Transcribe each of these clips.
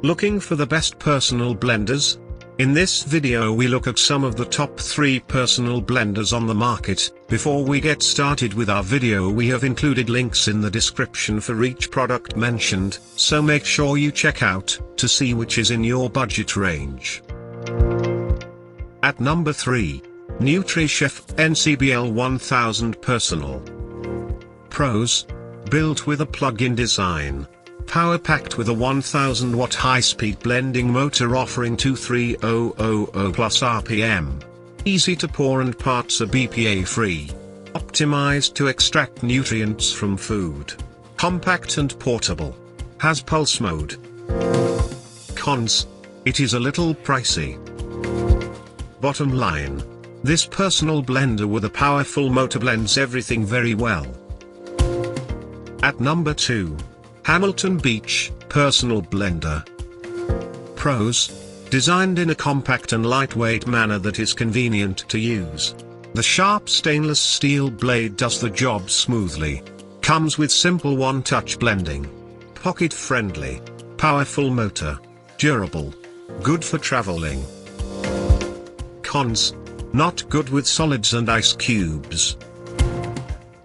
Looking for the best personal blenders? In this video we look at some of the top 3 personal blenders on the market. Before we get started with our video, we have included links in the description for each product mentioned, so make sure you check out to see which is in your budget range. At number 3. Nutrichef NCBL 1000 Personal. Pros: built with a plug-in design. Power-packed with a 1000 watt high-speed blending motor offering 23000 plus RPM. Easy to pour and parts are BPA free. Optimized to extract nutrients from food. Compact and portable. Has pulse mode. Cons: it is a little pricey. Bottom line: this personal blender with a powerful motor blends everything very well. At number 2. Hamilton Beach Personal Blender. Pros: designed in a compact and lightweight manner that is convenient to use. The sharp stainless steel blade does the job smoothly. Comes with simple one-touch blending. Pocket-friendly. Powerful motor. Durable. Good for traveling. Cons: not good with solids and ice cubes.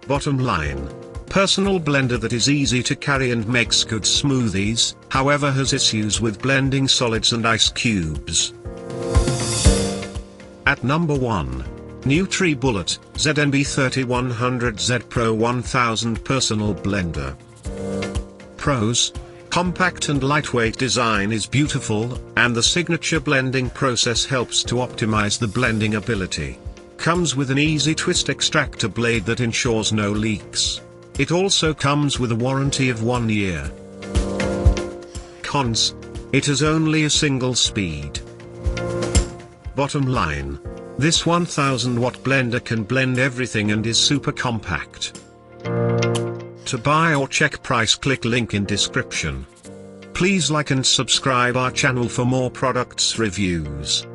Bottom line: personal blender that is easy to carry and makes good smoothies, however has issues with blending solids and ice cubes. At number 1. NutriBullet ZNB 3100Z Pro 1000 Personal Blender. Pros: compact and lightweight design is beautiful, and the signature blending process helps to optimize the blending ability. Comes with an easy twist extractor blade that ensures no leaks. It also comes with a warranty of 1 year. Cons: it has only a single speed. Bottom line: this 1000 watt blender can blend everything and is super compact. To buy or check price, click link in description. Please like and subscribe our channel for more products reviews.